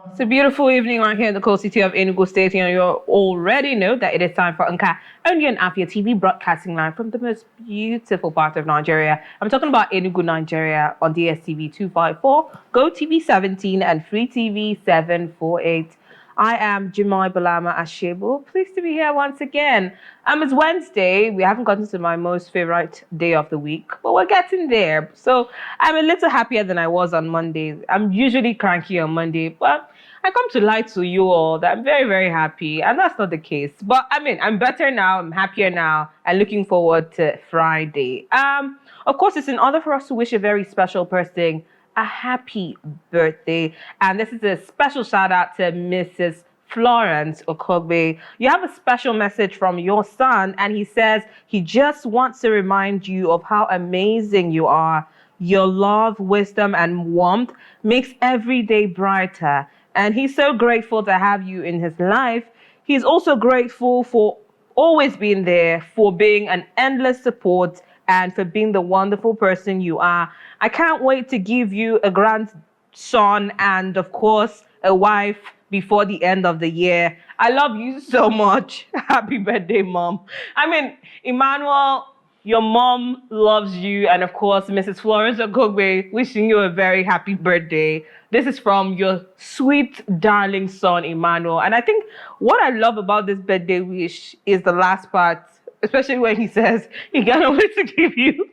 It's a beautiful evening right here in the coast city of Enugu State, and you already know that it is time for Nka, only on Afia TV, broadcasting live from the most beautiful part of Nigeria. I'm talking about Enugu, Nigeria, on DSTV 254, Go TV 17, and Free TV 748. I am Jemai Balama Ashebo. Pleased to be here once again. It's Wednesday. We haven't gotten to my most favorite day of the week, but we're getting there. So I'm a little happier than I was on Monday. I'm usually cranky on Monday, but I come to lie to you all that I'm very, very happy, and that's not the case. But I'm better now. I'm happier now, and looking forward to Friday. Of course, it's in order for us to wish a very special person a happy birthday, and this is a special shout out to Mrs. Florence Okogbe. You have a special message from your son, and he says he just wants to remind you of how amazing you are. Your love, wisdom, and warmth makes every day brighter. And he's so grateful to have you in his life. He's also grateful for always being there, for being an endless support, and for being the wonderful person you are. I can't wait to give you a grandson and, of course, a wife before the end of the year. I love you so much. Happy birthday, Mom. Emmanuel, your mom loves you. And of course, Mrs. Florence Okogbe, wishing you a very happy birthday. This is from your sweet, darling son, Emmanuel. And I think what I love about this birthday wish is the last part, especially when he says he cannot wait to give you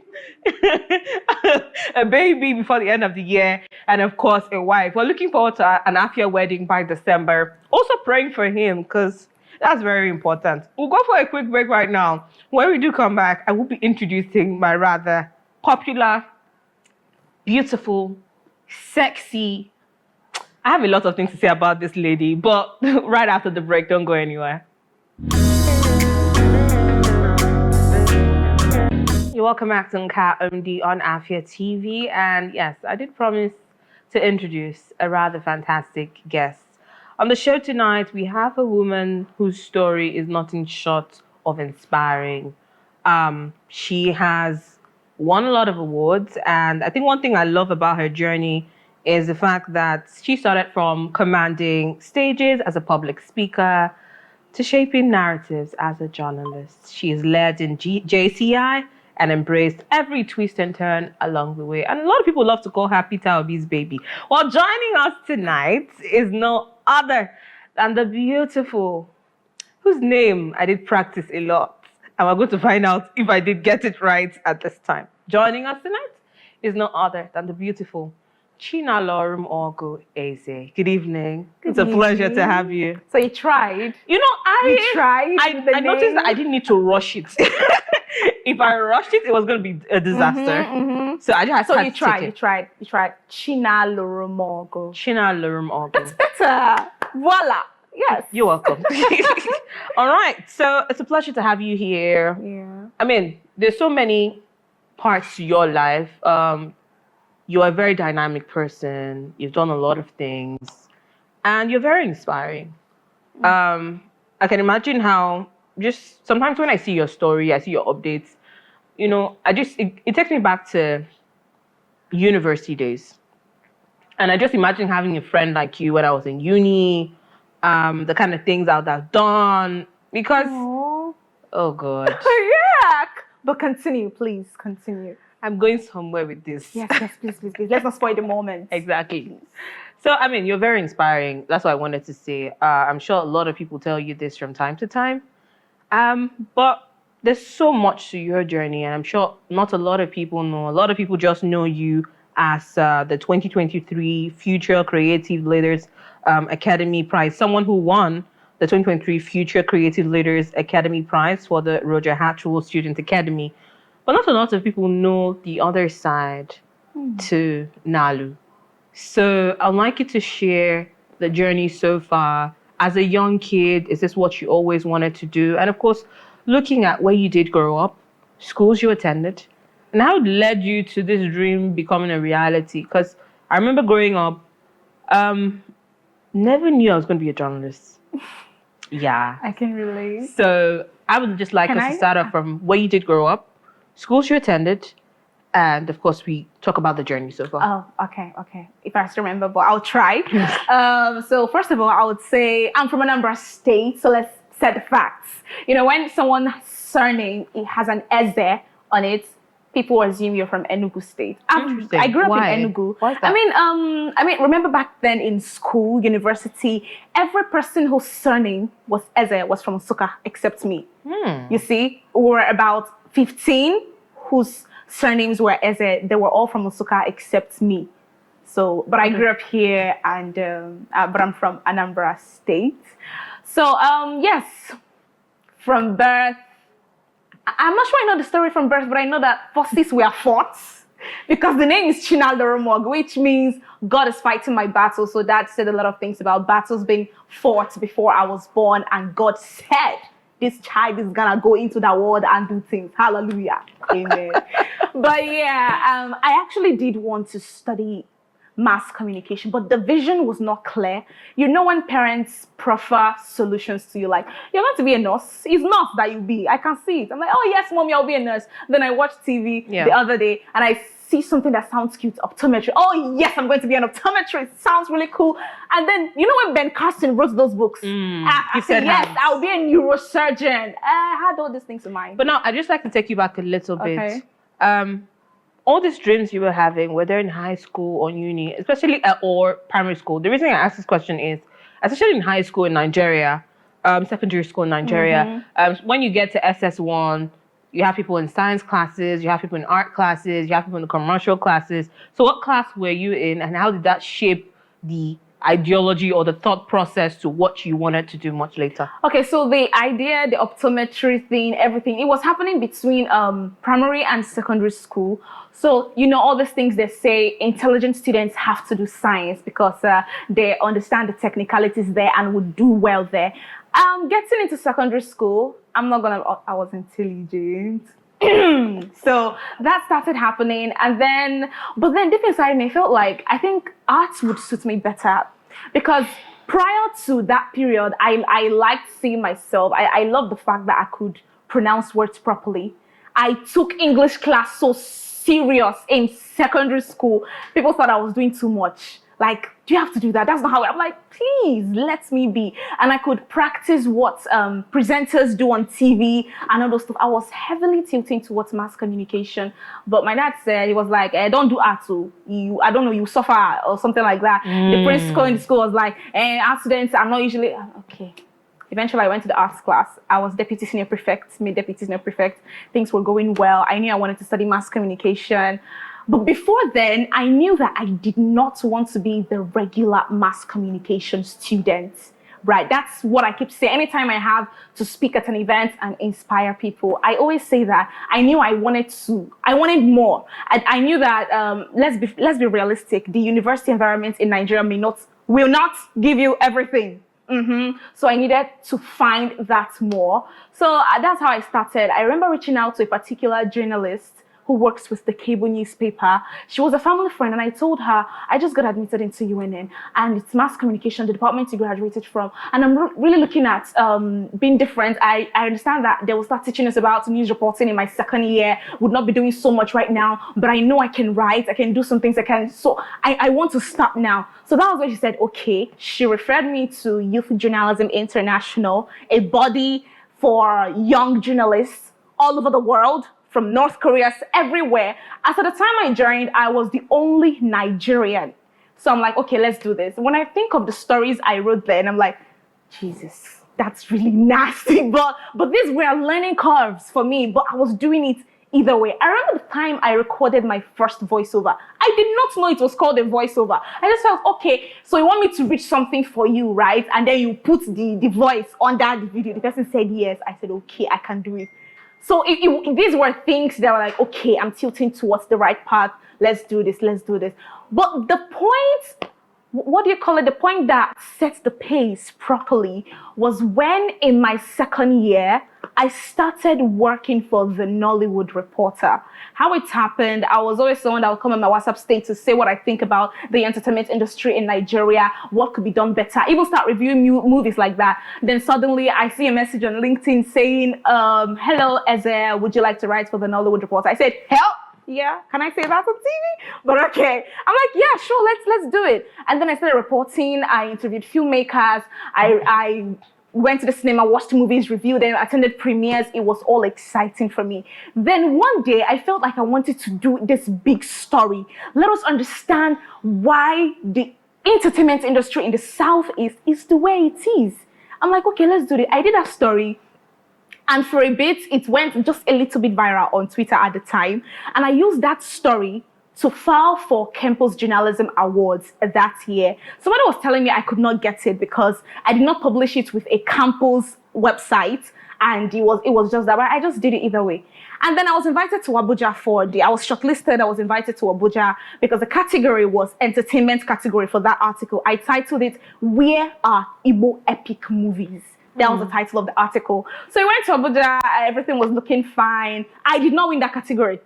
a baby before the end of the year, and of course a wife. We're looking forward to an Afia wedding by December. Also praying for him, because that's very important. We'll go for a quick break right now. When we do come back, I will be introducing my rather popular, beautiful, sexy, I have a lot of things to say about this lady, but right after the break, don't go anywhere. You're welcome back to Nka MD on Afia TV. And yes, I did promise to introduce a rather fantastic guest. On the show tonight, we have a woman whose story is nothing short of inspiring. She has won a lot of awards. And I think one thing I love about her journey is the fact that she started from commanding stages as a public speaker to shaping narratives as a journalist. She is led in JCI and embraced every twist and turn along the way. And a lot of people love to call her Peter Obi's baby. Well, joining us tonight is no other than the beautiful, whose name I did practice a lot. And we're going to find out if I did get it right at this time. Joining us tonight is no other than the beautiful Chinalurumogu Eze. Good evening. It's a pleasure to have you. So you tried? You know, I tried. I noticed that I didn't need to rush it. If I rushed it, it was going to be a disaster. So I just had to take it. You tried. Chinalurumogu. Chinalurumogu. That's better. Voila. Yes. You're welcome. All right. So it's a pleasure to have you here. Yeah. There's so many parts to your life. You're a very dynamic person. You've done a lot of things, and you're very inspiring. I can imagine how just sometimes when I see your story, I see your updates, it takes me back to university days. And I just imagine having a friend like you when I was in uni, the kind of things I would have done, because, oh God. Yeah. But continue, please, continue. I'm going somewhere with this. Yes, please. Let's not spoil the moment. Exactly. So, you're very inspiring. That's what I wanted to say. I'm sure a lot of people tell you this from time to time. But there's so much to your journey, and I'm sure not a lot of people know. A lot of people just know you as the 2023 Future Creative Leaders Academy Prize, someone who won the 2023 Future Creative Leaders Academy Prize for the Roger Hatchell Student Academy. But not a lot of people know the other side to Nalu. So I'd like you to share the journey so far. As a young kid, is this what you always wanted to do? And of course, looking at where you did grow up, schools you attended, and how it led you to this dream becoming a reality. Because I remember growing up, never knew I was going to be a journalist. Yeah. I can relate. So I would just like us to start off from where you did grow up, schools you attended, and of course we talk about the journey so far. Oh, okay. If I still remember, but I'll try. So first of all, I would say I'm from Anambra State, so let's set the facts. You know, when someone's surname it has an Eze on it, people assume you're from Enugu State. Interesting. I grew up Why? in Enugu. Why is that? I mean, remember back then in school, university, every person whose surname was Eze was from Nsukka except me. You see, we were about 15 whose surnames were Eze. They were all from Nsukka except me. So, but I grew up here, and but I'm from Anambra State. So, yes, from birth. I'm not sure I know the story from birth, but I know that forces were fought because the name is Chinalurumogu, which means God is fighting my battle. So that said a lot of things about battles being fought before I was born, and God said, this child is gonna go into the world and do things. Hallelujah. Amen. But yeah, I actually did want to study mass communication, but the vision was not clear. You know, when parents proffer solutions to you, like, you're going to be a nurse. It's not that you be. I can see it. I'm like, oh yes, mommy, I'll be a nurse. Then I watched TV the other day and I see something that sounds cute, optometry. Oh yes, I'm going to be an optometrist. It sounds really cool. And then, you know, when Ben Carson wrote those books, I said, yes, I'll be a neurosurgeon. I had all these things in mind. But now I'd just like to take you back a little bit. All these dreams you were having, whether in high school or uni, especially or primary school. The reason I ask this question is, especially in high school in Nigeria, secondary school in Nigeria, when you get to SS1, you have people in science classes, you have people in art classes, you have people in the commercial classes. So what class were you in, and how did that shape the ideology or the thought process to what you wanted to do much later? Okay, so the idea, the optometry thing, everything, it was happening between primary and secondary school. So, you know, all these things they say, intelligent students have to do science because they understand the technicalities there and would do well there. Getting into secondary school, I was intelligent. So that started happening, but then deep inside me, I felt like I think arts would suit me better because prior to that period, I liked seeing myself. I loved the fact that I could pronounce words properly. I took English class so serious in secondary school. People thought I was doing too much. Like, do you have to do that? That's not how I'm like, please, let me be. And I could practice what presenters do on TV and all those stuff. I was heavily tilting towards mass communication. But my dad said, he was like, don't do art. So I don't know, you suffer or something like that. The principal in the school was like, art students are not usually, okay. Eventually, I went to the arts class. I was deputy senior prefect, made deputy senior prefect. Things were going well. I knew I wanted to study mass communication. But before then, I knew that I did not want to be the regular mass communication student, right? That's what I keep saying. Anytime I have to speak at an event and inspire people, I always say that I knew I wanted more. I knew that, let's be realistic. The university environment in Nigeria will not give you everything. So I needed to find that more. So that's how I started. I remember reaching out to a particular journalist who works with the cable newspaper. She was a family friend, and I told her, I just got admitted into UNN, and it's mass communication, the department you graduated from, and I'm really looking at being different. I understand that they will start teaching us about news reporting in my second year, would not be doing so much right now, but I know I can write, I can do some things, so I want to start now. So that was when she said, okay. She referred me to Youth Journalism International, a body for young journalists all over the world, from North Korea, everywhere. As at the time I joined, I was the only Nigerian. So I'm like, okay, let's do this. When I think of the stories I wrote then, I'm like, Jesus, that's really nasty. But these were learning curves for me, but I was doing it either way. I remember the time I recorded my first voiceover. I did not know it was called a voiceover. I just felt, okay, so you want me to read something for you, right? And then you put the voice under the video. The person said yes. I said, okay, I can do it. So these were things that were like, okay, I'm tilting towards the right path. Let's do this. But the point, what do you call it? The point that sets the pace properly was when in my second year, I started working for the Nollywood Reporter. How it happened, I was always someone that would come on my WhatsApp state to say what I think about the entertainment industry in Nigeria, what could be done better, even start reviewing movies like that. Then suddenly I see a message on LinkedIn saying, hello, Eze, would you like to write for the Nollywood Reporter? I said, hell, Yeah, can I say that on TV? But okay. I'm like, yeah, sure, let's do it. And then I started reporting. I interviewed filmmakers. I went to the cinema, watched movies, reviewed them, attended premieres. It was all exciting for me. Then one day, I felt like I wanted to do this big story. Let us understand why the entertainment industry in the Southeast is the way it is. I'm like, okay, let's do it. I did that story. And for a bit, it went just a little bit viral on Twitter at the time. And I used that story to file for Campus Journalism Awards that year. Somebody was telling me I could not get it because I did not publish it with a campus website. And it was just that, but I just did it either way. And then I was invited to Abuja I was shortlisted, I was invited to Abuja because the category was entertainment category for that article. I titled it, Where Are Igbo Epic Movies? That was the title of the article. So I went to Abuja, everything was looking fine. I did not win that category.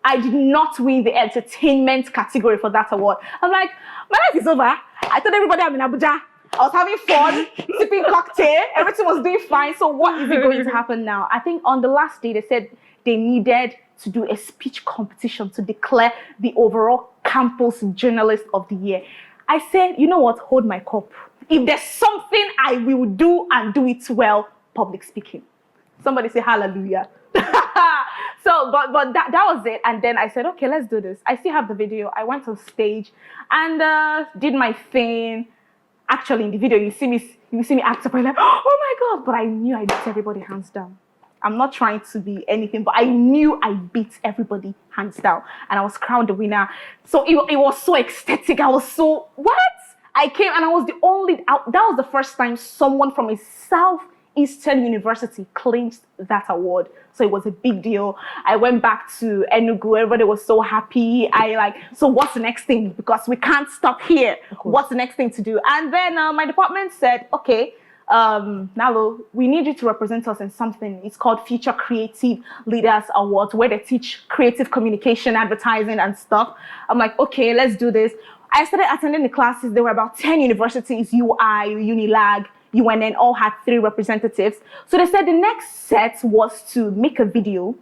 I did not win the entertainment category for that award. I'm like, my life is over. I told everybody I'm in Abuja. I was having fun, sipping cocktail, everything was doing fine. So what is it going to happen now? I think on the last day, they said they needed to do a speech competition to declare the overall campus journalist of the year. I said, you know what, hold my cup. If there's something I will do and do it well, public speaking. Somebody say hallelujah. So, but that was it. And then I said, okay, let's do this. I still have the video. I went on stage and did my thing. Actually, in the video, you see me act up. I'm like, oh my God. But I knew I beat everybody hands down. I'm not trying to be anything, but I knew I beat everybody hands down. And I was crowned the winner. So it was so ecstatic. I was so, what? I came and I was the only, that was the first time someone from a Southeastern university claimed that award. So it was a big deal. I went back to Enugu. Everybody was so happy. So what's the next thing? Because we can't stop here. What's the next thing to do? And then my department said, okay, Nalo, we need you to represent us in something. It's called Future Creative Leaders Awards, where they teach creative communication, advertising and stuff. I'm like, okay, let's do this. I started attending the classes. There were about 10 universities, UI, Unilag, UNN, all had 3 representatives. So they said the next set was to make a video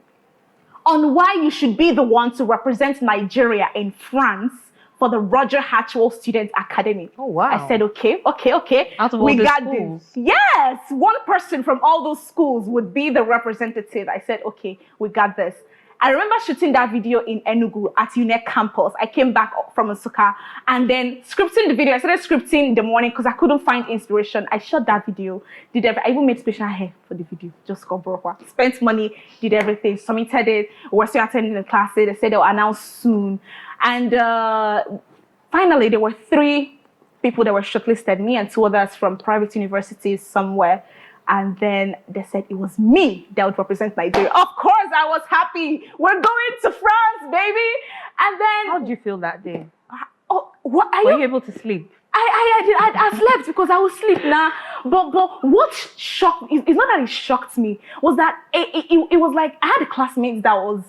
on why you should be the one to represent Nigeria in France for the Roger Hatchwell Student Academy. Oh, wow. I said, okay. Out of all we the got schools. this. Yes, one person from all those schools would be the representative. I said, okay, we got this. I remember shooting that video in Enugu at UNEC campus. I came back from Nsukka and then scripting the video. I started scripting in the morning because I couldn't find inspiration. I shot that video, I even made special hair for the video. Just got broke. Spent money, did everything, submitted it. We're still attending the classes. They said they'll announce soon. And finally, there were 3 people that were shortlisted, me and 2 others from private universities somewhere. And then they said it was me that would represent Nigeria. Of course, I was happy. We're going to France, baby. And then... How did you feel that day? What Were you able to sleep? I slept because I was asleep now. But what shocked... It's not that it shocked me. Was that it was like... I had a classmate that was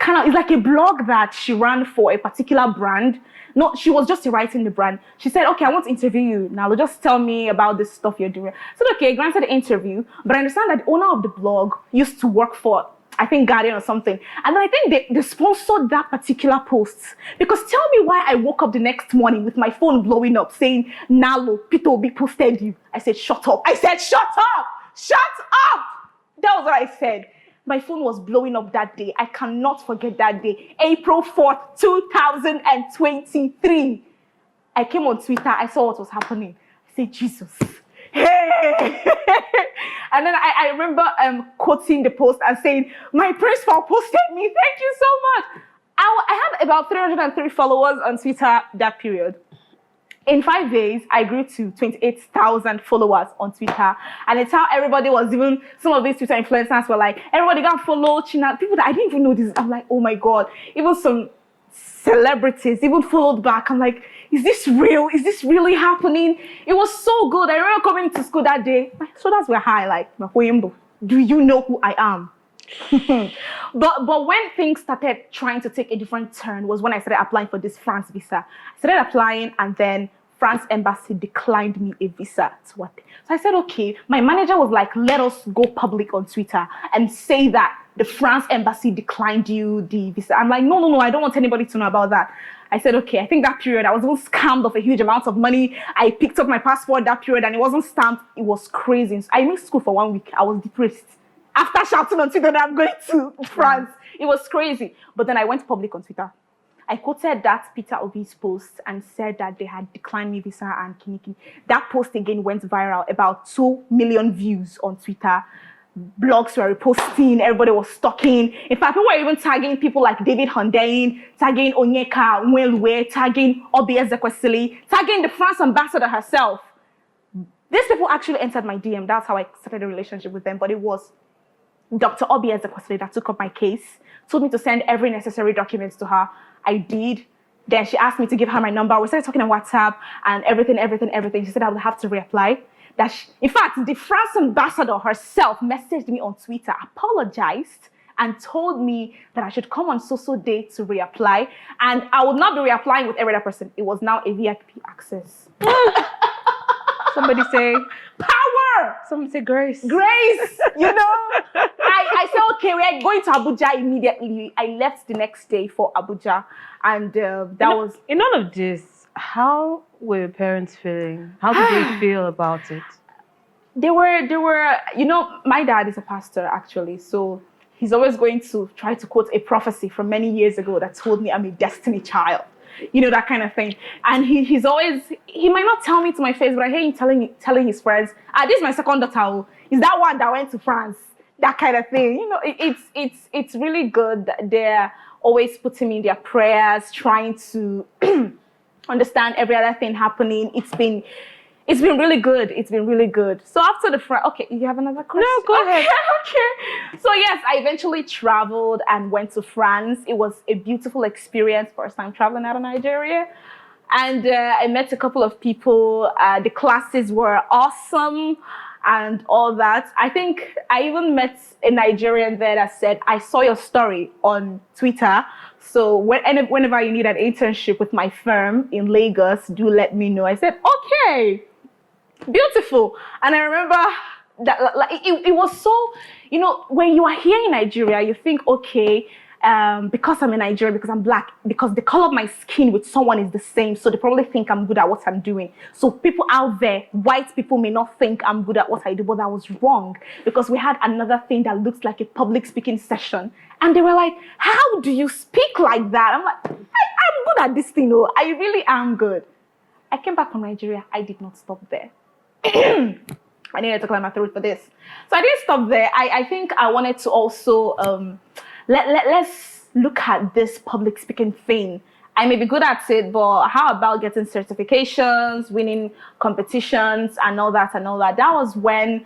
it's like a blog that she ran for a particular brand. No, she was just writing the brand. She said, okay, I want to interview you. Now, just tell me about this stuff you're doing. I said, okay, granted the interview, but I understand that the owner of the blog used to work for, I think, Guardian or something. And then I think they sponsored that particular post. Because tell me why I woke up the next morning with my phone blowing up saying, Nalo, Peter Obi posted you. I said, shut up. I said, shut up. Shut up. That was what I said. My phone was blowing up that day. I cannot forget that day. April 4th, 2023. I came on Twitter. I saw what was happening. I said, Jesus. Hey! And then I remember quoting the post and saying, my principal posted me. Thank you so much. I had about 303 followers on Twitter that period. In 5 days, I grew to 28,000 followers on Twitter. And it's how everybody was, even some of these Twitter influencers were like, everybody got follow China. People that I didn't even know this. I'm like, oh my God. Even some celebrities even followed back. I'm like, is this real? Is this really happening? It was so good. I remember coming to school that day. My shoulders were high, like, do you know who I am? But when things started trying to take a different turn was when I started applying for this France visa. I started applying and then France embassy declined me a visa. So I said, okay, my manager was like, let us go public on Twitter and say that the France embassy declined you the visa. I'm like, no, I don't want anybody to know about that. I said, okay, I think that period, I was even scammed of a huge amount of money. I picked up my passport that period and it wasn't stamped. It was crazy. So I missed school for 1 week. I was depressed. After shouting on Twitter that I'm going to France, it was crazy. But then I went public on Twitter. I quoted that Peter Obi's post and said that they had declined me visa and Kiniki. That post again went viral, about 2 million views on Twitter. Blogs were reposting, everybody was stalking. In fact, people were even tagging people like David Hundain, tagging Onyeka Nwelwe, tagging Obi Eze, tagging the France ambassador herself. These people actually entered my DM. That's how I started a relationship with them. But it was Dr. Obi Eze that took up my case, told me to send every necessary documents to her. I did. Then she asked me to give her my number. We started talking on WhatsApp and everything. She said I would have to reapply. In fact, the France ambassador herself messaged me on Twitter, apologized, and told me that I should come on so day to reapply. And I would not be reapplying with every other person. It was now a VIP access. Somebody say power. Somebody say grace. Grace, you know. I said, okay, we're going to Abuja immediately. I left the next day for Abuja. And in all of this, how were your parents feeling? How did they feel about it? They were, you know, my dad is a pastor actually. So he's always going to try to quote a prophecy from many years ago that told me I'm a destiny child. You know, that kind of thing. And he might not tell me to my face, but I hear him telling his friends, this is my second daughter. Is that one that went to France? That kind of thing. You know, it's really good that they're always putting me in their prayers, trying to understand every other thing happening. It's been really good. It's been really good. So after okay, you have another question? No, go ahead. Okay. So yes, I eventually traveled and went to France. It was a beautiful experience, first time traveling out of Nigeria. And I met a couple of people. The classes were awesome and all that. I think I even met a Nigerian there that said, I saw your story on Twitter. So whenever you need an internship with my firm in Lagos, do let me know. I said, okay. Beautiful. And I remember that it was so, you know, when you are here in Nigeria, you think, okay, because I'm in Nigeria, because I'm black, because the color of my skin with someone is the same, so they probably think I'm good at what I'm doing. So people out there, white people may not think I'm good at what I do, but that was wrong, because we had another thing that looks like a public speaking session. And they were like, how do you speak like that? I'm like, I'm good at this thing, though. I really am good. I came back from Nigeria. I did not stop there. I needed to clear my throat for this. So I didn't stop there. I think I wanted to also, let's look at this public speaking thing. I may be good at it, but how about getting certifications, winning competitions, and all that and all that? That was when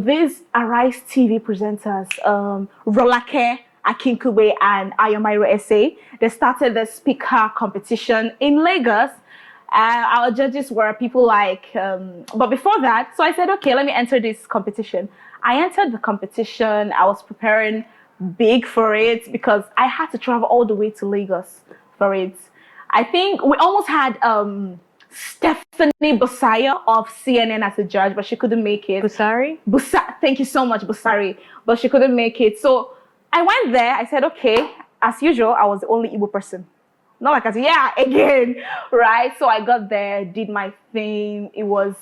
these Arise TV presenters, Rolake Akinkube and Ayomairo Eze, they started the speaker competition in Lagos. Our judges were people like, but before that, so I said, okay, let me enter this competition. I entered the competition. I was preparing big for it because I had to travel all the way to Lagos for it. I think we almost had Stephanie Busaya of CNN as a judge, but she couldn't make it. Thank you so much, Busari. But she couldn't make it. So I went there. I said, okay, as usual, I was the only Igbo person. Not like I said, yeah, again, right? So I got there, did my thing. It was,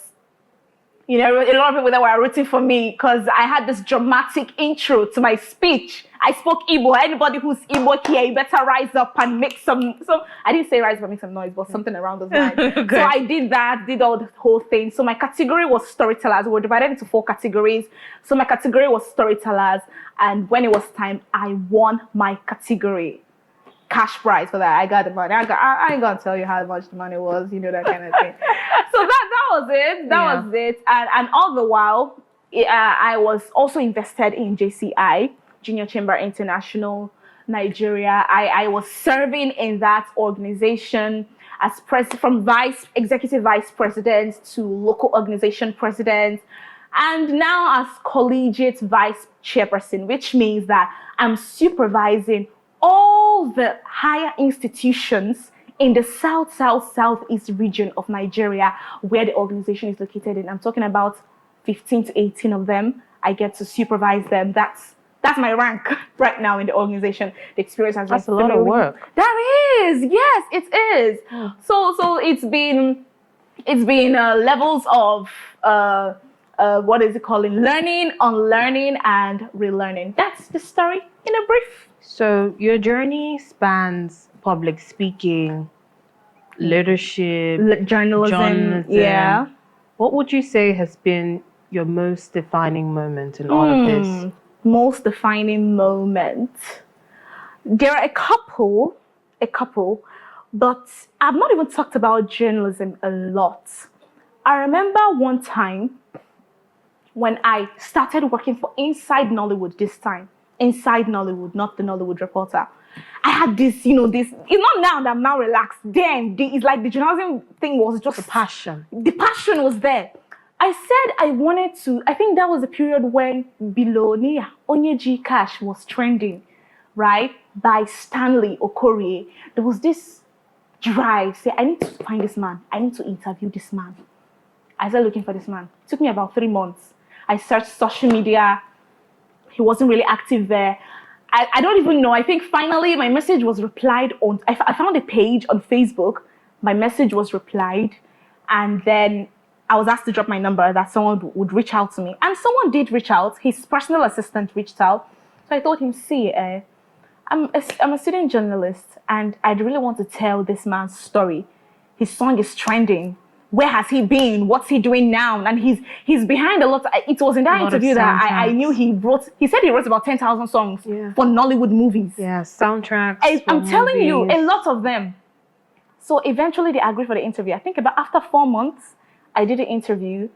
you know, a lot of people that were rooting for me because I had this dramatic intro to my speech. I spoke Igbo. Anybody who's Igbo here, you better rise up and make some. I didn't say rise up and make some noise, but something around those lines. Okay. So I did that, did all the whole thing. So my category was storytellers. We were divided into 4 categories. So my category was storytellers. And when it was time, I won my category. Cash prize for that. I got the money. I ain't gonna tell you how much the money was, you know, that kind of thing. So that was it. That was it. And all the while, I was also invested in JCI, Junior Chamber International Nigeria. I was serving in that organization as from executive vice president to local organization president, and now as collegiate vice chairperson, which means that I'm supervising all the higher institutions in the southeast region of Nigeria where the organization is located in. I'm talking about 15 to 18 of them. I get to supervise them. That's That's my rank right now in the organization. The experience has been That's a lot of work. That is, yes, it is. So it's been levels of what is it called? Learning, unlearning, and relearning. That's the story in a brief. So your journey spans public speaking, leadership, Journalism. Yeah. What would you say has been your most defining moment in all of this? Most defining moment. There are a couple, but I've not even talked about journalism a lot. I remember one time when I started working for Inside Nollywood this time. Inside Nollywood, not the Nollywood Reporter. I had this, it's not now that I'm now relaxed. Then, it's like the journalism thing was just... The passion. The passion was there. I said I wanted to, I think that was the period when Bilonia, Onyeji Cash was trending, right? By Stanley Okorie. There was this drive, say, I need to find this man. I need to interview this man. I started looking for this man. It took me about 3 months. I searched social media. He wasn't really active there. I don't even know. I think finally my message was replied on. I found a page on Facebook. My message was replied. And then I was asked to drop my number that someone would reach out to me. And someone did reach out. His personal assistant reached out. So I told him, see, I'm a student journalist and I'd really want to tell this man's story. His song is trending. Where has he been? What's he doing now? And he's behind a lot. It was in that interview that I knew he said he wrote about 10,000 songs for Nollywood movies. Yeah, soundtracks. I'm telling you, a lot of them. So eventually they agreed for the interview. I think about after 4 months, I did the interview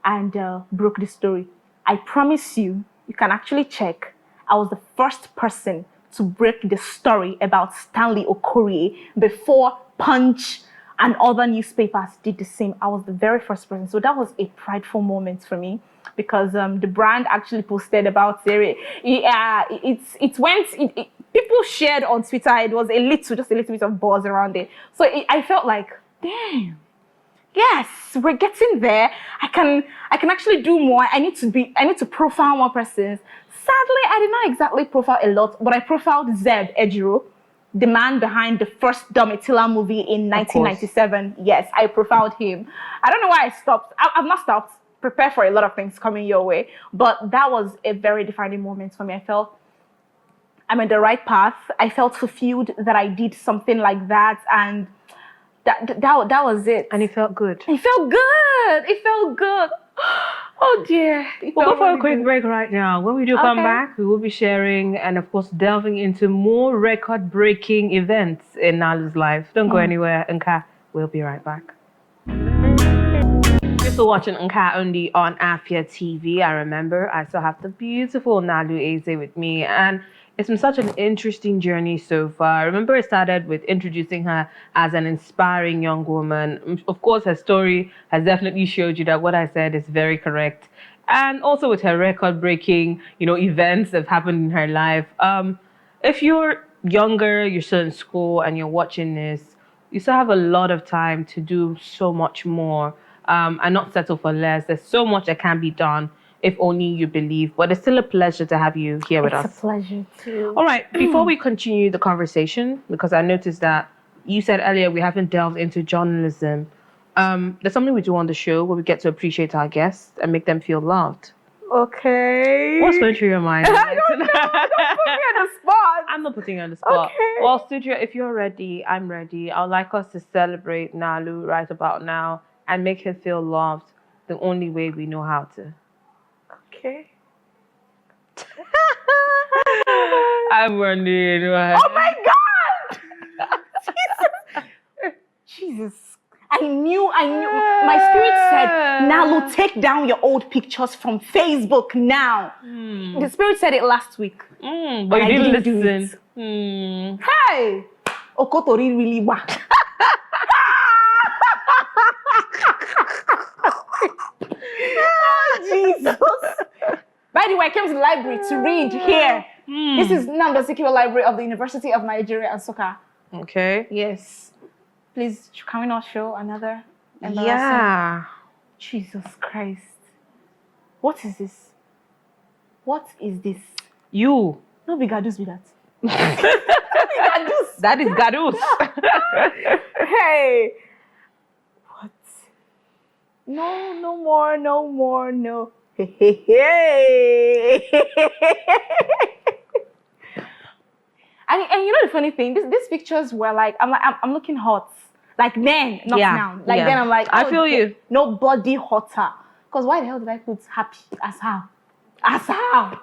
and broke the story. I promise you, you can actually check. I was the first person to break the story about Stanley Okorie before Punch and other newspapers did the same. I was the very first person. So that was a prideful moment for me because the brand actually posted about it. People shared on Twitter. It was just a little bit of buzz around it. So I felt like, damn, yes, we're getting there. I can actually do more. I need to profile more persons. Sadly, I did not exactly profile a lot, but I profiled Zeb Ejiro, the man behind the first Domitilla movie in 1997. Yes, I profiled him. I don't know why I stopped. I've not stopped. Prepare for a lot of things coming your way. But that was a very defining moment for me. I felt I'm on the right path. I felt fulfilled that I did something like that. And that was it. And it felt good. It felt good. It felt good. Oh dear. We'll go for a quick break right now. When we do come back, we will be sharing and of course delving into more record-breaking events in Nalu's life. Don't go anywhere. Nka, we'll be right back. You're still watching Nka only on Afia TV. I remember I still have the beautiful Nalu Eze with me, and it's been such an interesting journey so far. I remember I started with introducing her as an inspiring young woman. Of course, her story has definitely showed you that what I said is very correct. And also with her record-breaking, events that have happened in her life. If you're younger, you're still in school and you're watching this, you still have a lot of time to do so much more and not settle for less. There's so much that can be done if only you believe. But it's still a pleasure to have you here with us. It's a pleasure too. All right, before we continue the conversation, because I noticed that you said earlier we haven't delved into journalism. There's something we do on the show where we get to appreciate our guests and make them feel loved. Okay. What's going through your mind? I don't know. Don't put me on the spot. I'm not putting you on the spot. Okay. Well, studio, if you're ready, I'm ready. I would like us to celebrate Nalu right about now and make her feel loved the only way we know how to. Okay. I'm wondering why. Oh my God! Jesus. I knew. My spirit said, Nalu, take down your old pictures from Facebook now. The spirit said it last week. But you didn't listen. Hey! Okotori really wa. Oh, Jesus. By the way, I came to the library to read here. This is now the secure library of the University of Nigeria and Nsukka. Okay. Yes. Please, can we not show another embarrassing? Yeah. Jesus Christ. What is this? What is this? You. No be gadus be that. That is Gadus. Hey. What? No, no more, no. Hey. And you know the funny thing, these pictures were like, I'm looking hot. Like then, not now. Like then I'm like, I feel you. Nobody hotter. Because why the hell did I put happy? As how? As how?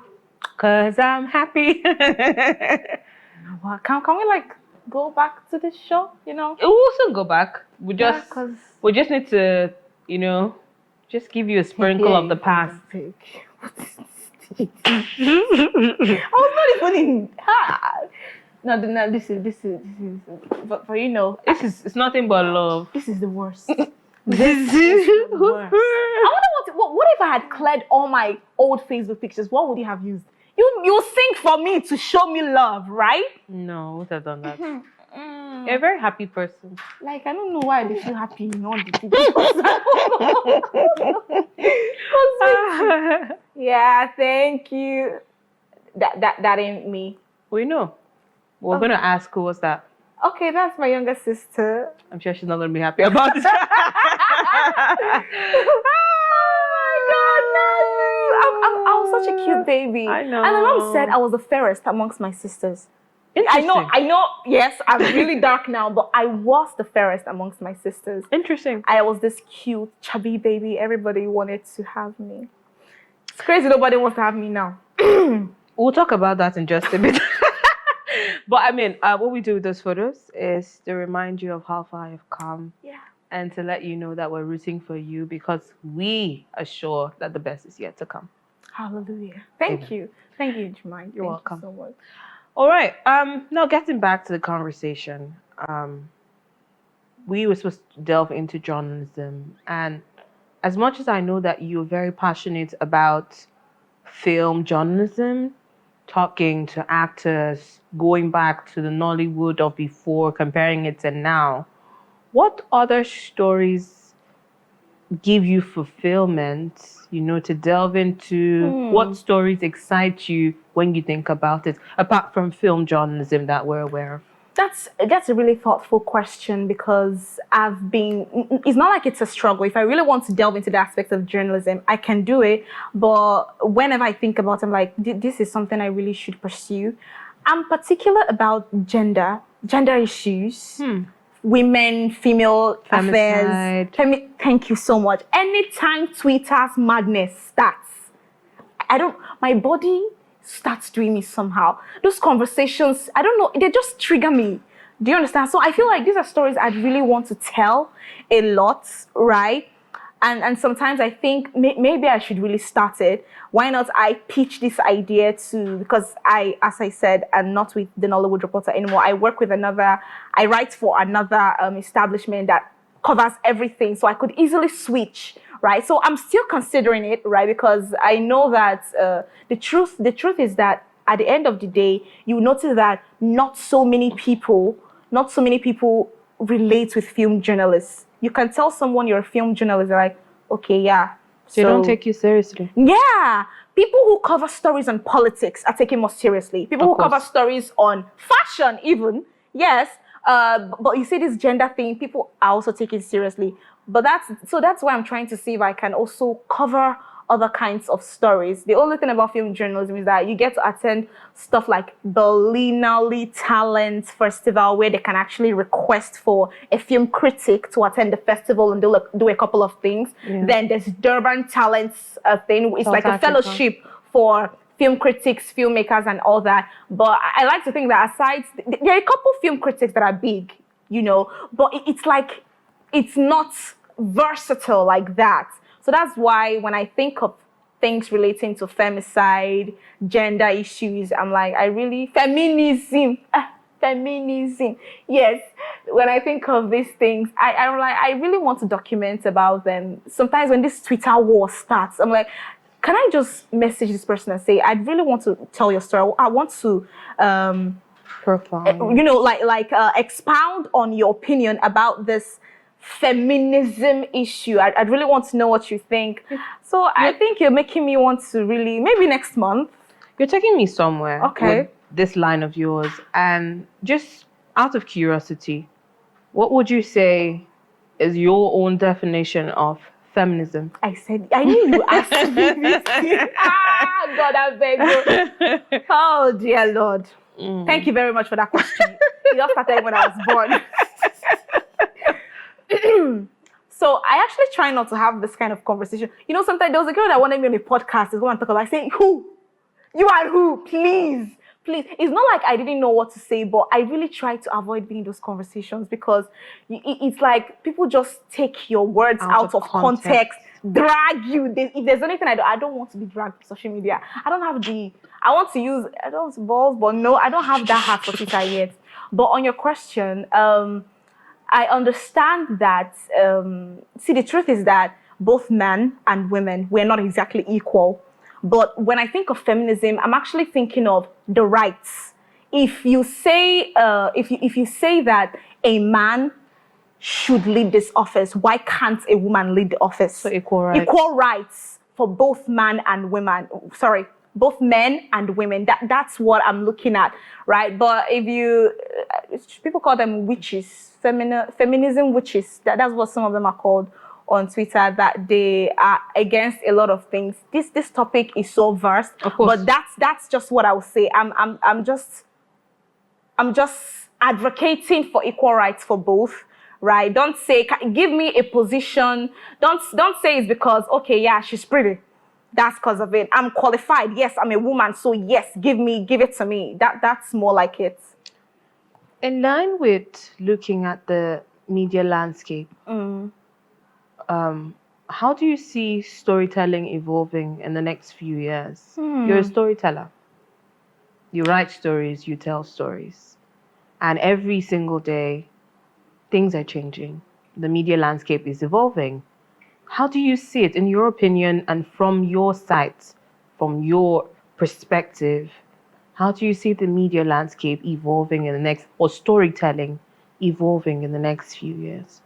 Cause I'm happy. Well, can we like go back to the show, you know? We'll also go back. We just Yeah, we just need to, just give you a sprinkle of the past. I was not even No, this is but you know, It's nothing but love. this is the worst. This is the worst. I wonder what if I had cleared all my old Facebook pictures, what would you have used? You sing for me to show me love, right? No, I would have done that. You're a very happy person. Like I don't know why they feel happy in all the things. Yeah, thank you. That ain't me. We know. We're gonna ask who was that. Okay, that's my younger sister. I'm sure she's not gonna be happy about it. Oh my God, Nalu! I was such a cute baby. I know. And my mom said I was the fairest amongst my sisters. I Interesting. know. Yes, I'm really dark now, but I was the fairest amongst my sisters. Interesting. I was this cute, chubby baby. Everybody wanted to have me. It's crazy nobody wants to have me now. We'll talk about that in just a bit. But I mean, what we do with those photos is to remind you of how far you've come. Yeah. And to let you know that we're rooting for you because we are sure that the best is yet to come. Hallelujah. Thank you. Thank you, Jemai. You're welcome. Thank you so much. All right. Now getting back to the conversation, we were supposed to delve into journalism, and as much as I know that you're very passionate about film journalism, talking to actors, going back to the Nollywood of before, comparing it to now, what other stories give you fulfillment, to delve into? What stories excite you when you think about it, apart from film journalism that we're aware of? That's a really thoughtful question because it's not like it's a struggle. If I really want to delve into the aspects of journalism, I can do it. But whenever I think about it, I'm like, this is something I really should pursue. I'm particular about gender issues. Women, female affairs. Thank you so much. Anytime Twitter's madness starts, my body starts doing me somehow. Those conversations, I don't know, they just trigger me. Do you understand? So I feel like these are stories I'd really want to tell a lot, right? And sometimes I think maybe I should really start it. Why not I pitch this idea because as I said, I'm not with the Nollywood Reporter anymore. I write for another establishment that covers everything. So I could easily switch, right? So I'm still considering it, right? Because I know that the truth is that at the end of the day, you notice that not so many people relate with film journalists. You can tell someone you're a film journalist, they're like, okay, yeah. They don't take you seriously. Yeah. People who cover stories on politics are taken more seriously. People who cover stories on fashion even, yes. But you see this gender thing, people are also taken seriously. But that's why I'm trying to see if I can also cover other kinds of stories. The only thing about film journalism is that you get to attend stuff like the Linali Talent Festival, where they can actually request for a film critic to attend the festival and do a couple of things. Yeah. Then there's Durban Talents thing. It's like a fellowship for film critics, filmmakers, and all that. But I like to think that aside, there are a couple film critics that are big, but it's not versatile like that. So that's why when I think of things relating to femicide, gender issues, I'm like, feminism. Yes. When I think of these things, I'm like, I really want to document about them. Sometimes when this Twitter war starts, I'm like, can I just message this person and say, I'd really want to tell your story. I want to, expound on your opinion about this feminism issue. I'd really want to know what you think. So I think you're making me want to really, maybe next month. You're taking me somewhere Okay. with this line of yours. And just out of curiosity, what would you say is your own definition of feminism? I said, I knew you asked me this. God, I beg you. Oh, dear Lord. Thank you very much for that question. It all started when I was born. So I actually try not to have this kind of conversation. You know, sometimes there was a girl that wanted me on a podcast to go and talk about. I say, who? You and who? Please. Please. It's not like I didn't know what to say, but I really try to avoid being in those conversations because it's like people just take your words out of context, drag you. If there's anything I don't want to be dragged to social media. I don't want to use balls, but no, I don't have that heart for Twitter yet. But on your question, I understand that, see, the truth is that both men and women, we're not exactly equal. But when I think of feminism, I'm actually thinking of the rights. If you say, if you say that a man should lead this office, why can't a woman lead the office? So equal rights. Equal rights for both man and women. Sorry, both men and women. That's what I'm looking at, right? But if you, people call them witches, feminism witches. That's what some of them are called on Twitter, that they are against a lot of things. This topic is so vast, but that's just what I would say. I'm just advocating for equal rights for both, right? Don't say, give me a position. Don't say it's because, okay, yeah, she's pretty. That's because of it. I'm qualified. Yes, I'm a woman. So yes, give it to me. That's more like it. In line with looking at the media landscape, how do you see storytelling evolving in the next few years? You're a storyteller. You write stories, you tell stories. And every single day, things are changing. The media landscape is evolving. How do you see it, in your opinion, and from your sight, from your perspective? How do you see the media landscape evolving in the next, or storytelling evolving in the next few years?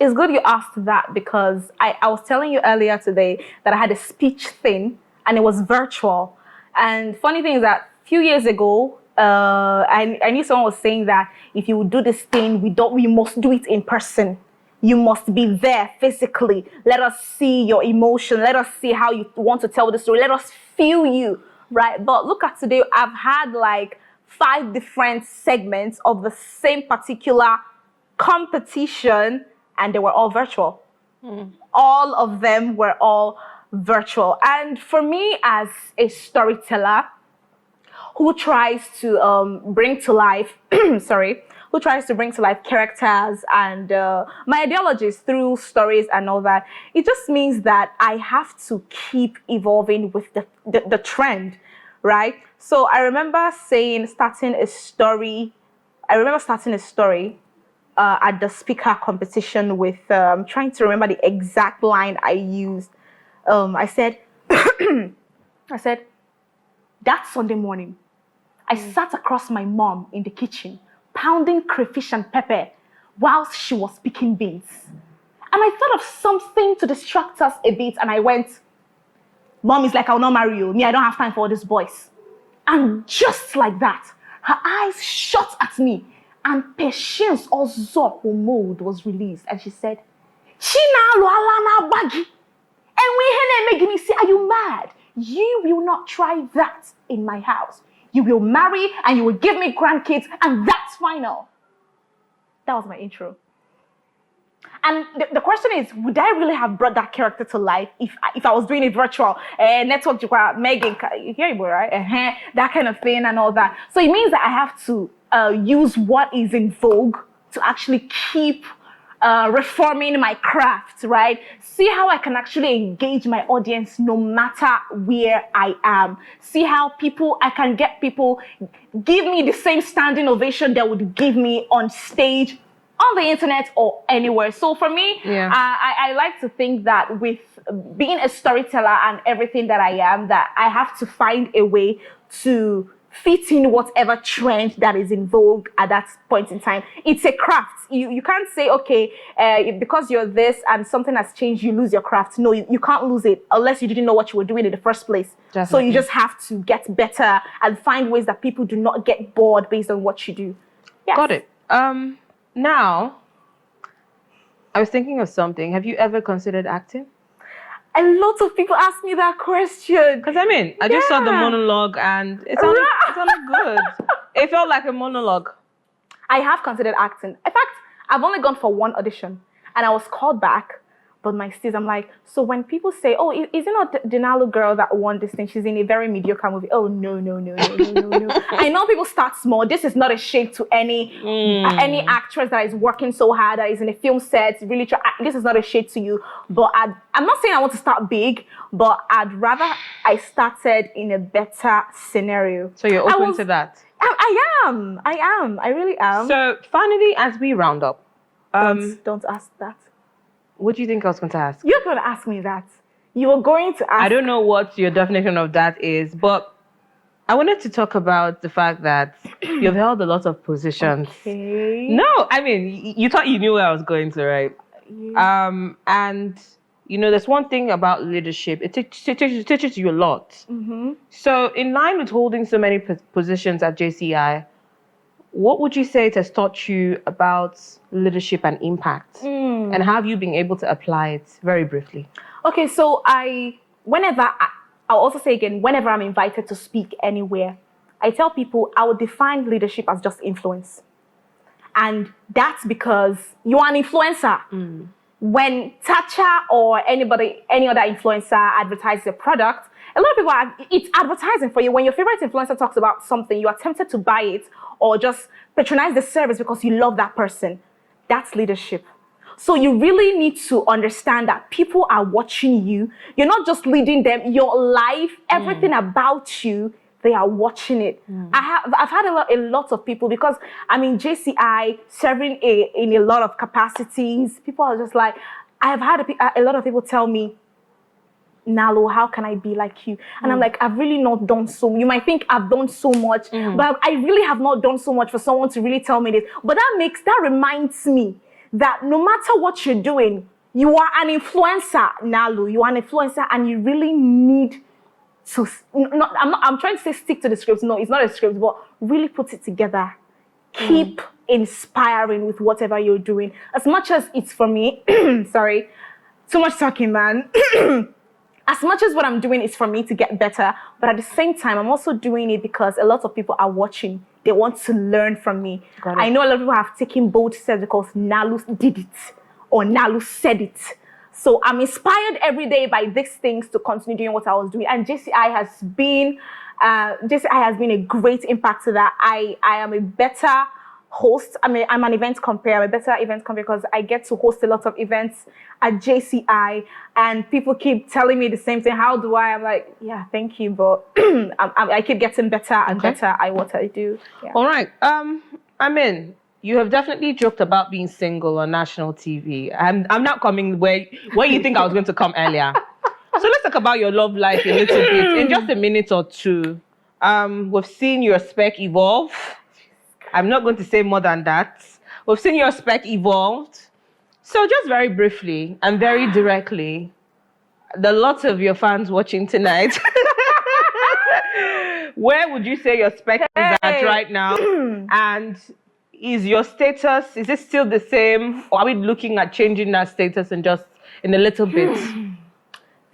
It's good you asked that because I was telling you earlier today that I had a speech thing and it was virtual. And funny thing is that a few years ago, I knew someone was saying that if you would do this thing, we must do it in person. You must be there physically. Let us see your emotion. Let us see how you want to tell the story. Let us feel you, right? But look at today, I've had like 5 different segments of the same particular competition, and they were all virtual. All of them were all virtual. And for me as a storyteller who tries to bring to life, who tries to bring to life characters and my ideologies through stories and all that, it just means that I have to keep evolving with the trend, right? So I remember starting a story at the speaker competition with, trying to remember the exact line I used. I said, that Sunday morning, I sat across my mom in the kitchen, pounding crayfish and pepper whilst she was picking beans. And I thought of something to distract us a bit, and I went, Mom is like, I'll not marry you. Me, I don't have time for all these boys. And just like that, her eyes shot at me, and Patience Ozohomold was released, and she said, Chinalurumogu Eze Eze. Are you mad? You will not try that in my house. You will marry and you will give me grandkids, and that's final. That was my intro. And the question is, would I really have brought that character to life if I was doing it virtual? Network, Megan, you hear it, right? That kind of thing and all that. So it means that I have to use what is in vogue to actually keep reforming my craft, right? See how I can actually engage my audience no matter where I am. See how I can get people give me the same standing ovation they would give me on stage, on the internet, or anywhere. So for me, I like to think that with being a storyteller and everything that I am, that I have to find a way to fit in whatever trend that is in vogue at that point in time. It's a craft. You can't say, okay, because you're this and something has changed, you lose your craft. No, you can't lose it unless you didn't know what you were doing in the first place. Definitely. So you just have to get better and find ways that people do not get bored based on what you do. Yes. Got it. Now, I was thinking of something. Have you ever considered acting? A lot of people ask me that question. Because I just saw the monologue and it sounded good. It felt like a monologue. I have considered acting. In fact, I've only gone for one audition and I was called back. But my sis, I'm like, so when people say, oh, is it not the Nalu girl that won this thing? She's in a very mediocre movie. Oh, no. I know people start small. This is not a shade to any actress that is working so hard, that is in a film set. Really this is not a shade to you. But I'm not saying I want to start big, but I'd rather I started in a better scenario. So you're open to that? I am. I really am. So finally, as we round up. Don't ask that. What do you think I was going to ask? You're going to ask me that. You were going to ask. I don't know what your definition of that is, but I wanted to talk about the fact that you've held a lot of positions. Okay. No, I mean, you thought you knew where I was going to, right? Yeah. And, there's one thing about leadership. It teaches you a lot. Mm-hmm. So in line with holding so many positions at JCI, what would you say it has taught you about leadership and impact? And how have you been able to apply it very briefly? Okay, so I'll also say again, whenever I'm invited to speak anywhere, I tell people I would define leadership as just influence. And that's because you are an influencer. When Tacha or any other influencer advertises a product, a lot of people it's advertising for you. When your favorite influencer talks about something, you are tempted to buy it or just patronize the service because you love that person. That's leadership. So you really need to understand that people are watching you. You're not just leading them. Your life, everything about you, they are watching it. I've had a lot of people, because I'm in JCI serving in a lot of capacities. People are just like, I've had a lot of people tell me, Nalu, how can I be like you? And I'm like, I've really not done so. You might think I've done so much, but I really have not done so much for someone to really tell me this. But that reminds me that no matter what you're doing, you are an influencer, Nalu. You are an influencer, and you really need to. I'm trying to say stick to the script. No, it's not a script, but really put it together. Keep inspiring with whatever you're doing. As much as it's for me, sorry, too much talking, man. As much as what I'm doing is for me to get better, but at the same time, I'm also doing it because a lot of people are watching. They want to learn from me. I know a lot of people have taken bold steps because Nalu did it or Nalu said it. So I'm inspired every day by these things to continue doing what I was doing. And JCI has been a great impact to that. I am a better host. I'm an event compere. I'm a better event compere because I get to host a lot of events at JCI, and people keep telling me the same thing. How do I? I'm like, yeah, thank you, but I keep getting better and better at what I do. Yeah. All right. You have definitely joked about being single on national TV. I'm not coming where you think I was going to come earlier. So let's talk about your love life a little bit in just a minute or two. We've seen your spec evolve. I'm not going to say more than that. We've seen your spec evolved. So just very briefly and very directly, the lots of your fans watching tonight, where would you say your spec is at right now? And is your status, is it still the same? Or are we looking at changing that status in a little bit?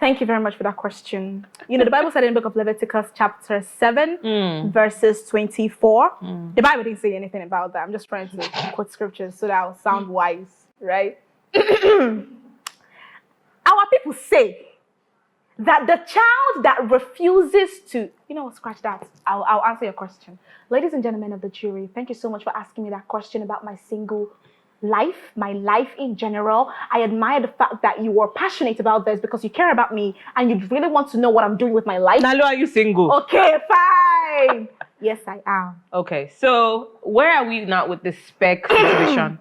Thank you very much for that question. The Bible said in the book of Leviticus chapter 7, verses 24. The Bible didn't say anything about that. I'm just trying to quote scriptures so that I'll sound wise, right? Our people say that the child that refuses to, scratch that. I'll answer your question. Ladies and gentlemen of the jury, thank you so much for asking me that question about my single life, my life in general. I admire the fact that you are passionate about this because you care about me and you really want to know what I'm doing with my life. Nalu, are you single? Okay, fine. Yes, I am. Okay, so where are we now with this spec situation?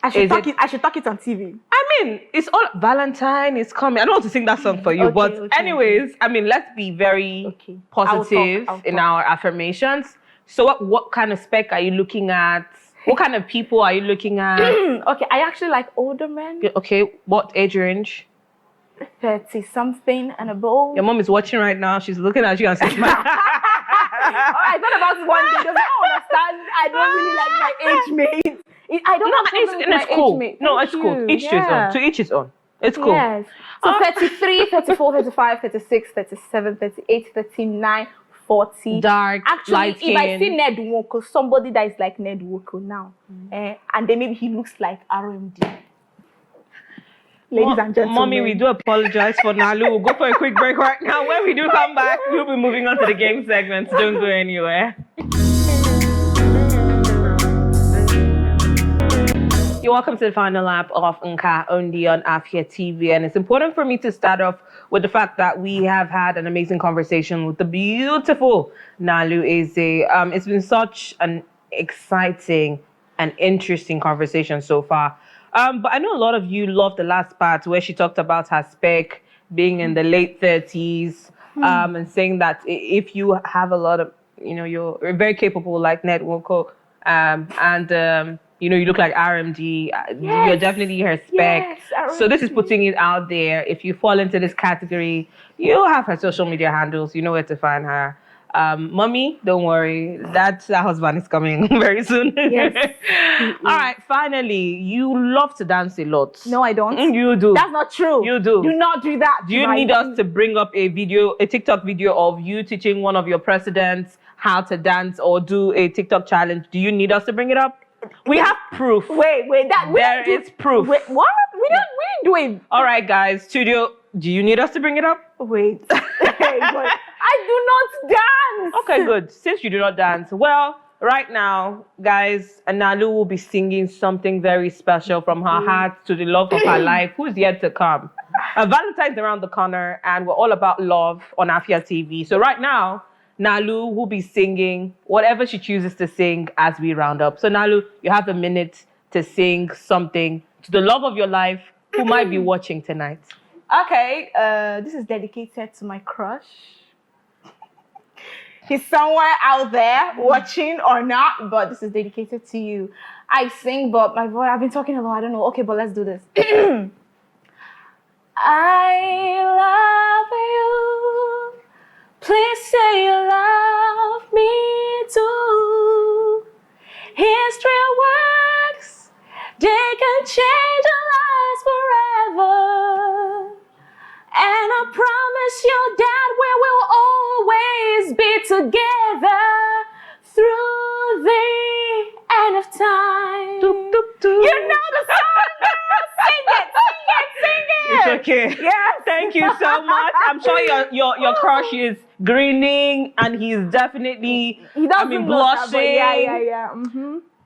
I should talk it. I should talk it on TV. I mean, it's all Valentine is coming. I don't want to sing that song for you, but anyways, I mean, let's be very positive in our affirmations. So what kind of spec are you looking at? What kind of people are you looking at? Okay, I actually like older men. Okay, what age range? 30-something and above. Your mom is watching right now. She's looking at you and saying, I thought about it one day. Does not understand. I don't really like my age mate. I don't know. It's cool. No, it's cool. Each to his own. To each his own. It's cool. Yes. So 33, 34, 35, 36, 37, 38, 39, 40. Dark, actually, light skin. If I see Ned Woko, somebody that is like Ned Woko now, and then maybe he looks like RMD. Ladies and gentlemen. Mommy, we do apologize for Nalu. We'll go for a quick break right now. When we do come back, we'll be moving on to the game segment. Don't go anywhere. You're welcome to the final lap of Nka only on Afia TV. And it's important for me to start off with the fact that we have had an amazing conversation with the beautiful Nalu Eze. It's been such an exciting and interesting conversation so far. But I know a lot of you loved the last part where she talked about her spec being in the late 30s and saying that if you have a lot of, you're very capable like Ned Woko and you look like RMD, you're definitely her spec. Yes, so this is putting it out there. If you fall into this category, you have her social media handles. You know where to find her. Mommy, don't worry. That husband is coming very soon. Yes. All right, finally, you love to dance a lot. No, I don't. You do. That's not true. You do. Do not do that. Do you need us to bring up a TikTok video of you teaching one of your presidents how to dance or do a TikTok challenge? Do you need us to bring it up? We have proof. Wait. There is proof. Wait, what? We didn't do it. All right, guys. Studio, do you need us to bring it up? Wait. But I do not dance. Okay, good. Since you do not dance, well, right now, guys, Nalu will be singing something very special from her heart to the love of her life, who's yet to come. Valentine's around the corner, and we're all about love on Afia TV. So right now, Nalu will be singing whatever she chooses to sing as we round up. So Nalu, you have a minute to sing something to the love of your life who might be watching tonight. Okay, this is dedicated to my crush. He's somewhere out there watching or not, but this is dedicated to you. I sing, but my voice, I've been talking a lot, I don't know. Okay, but let's do this. I love you. Please say you love me too. History works, they can change our lives forever. And I promise you that we will always be together through the end of time. Doop, doop, doop. You know the song now. Sing it. It's okay. Yes. Thank you so much. I'm sure your crush is grinning and he's definitely blushing. Yeah.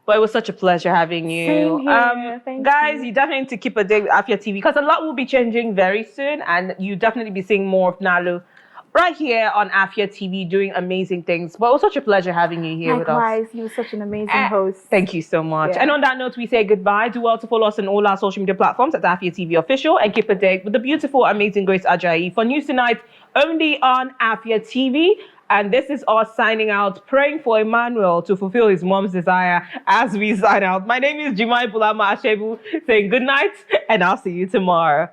But it was such a pleasure having you. Same here. Thank guys, you. you definitely need to keep a date with Afia TV because a lot will be changing very soon and you definitely be seeing more of Nalu right here on Afia TV doing amazing things. But it was such a pleasure having you here with us. Likewise, you were such an amazing host. Thank you so much. Yeah. And on that note, we say goodbye. Do well to follow us on all our social media platforms at Afia TV Official and keep a date with the beautiful, amazing Grace Ajayi for news tonight only on Afia TV. And this is us signing out, praying for Emmanuel to fulfill his mom's desire as we sign out. My name is Jimai Bulama Ashebu saying good night and I'll see you tomorrow.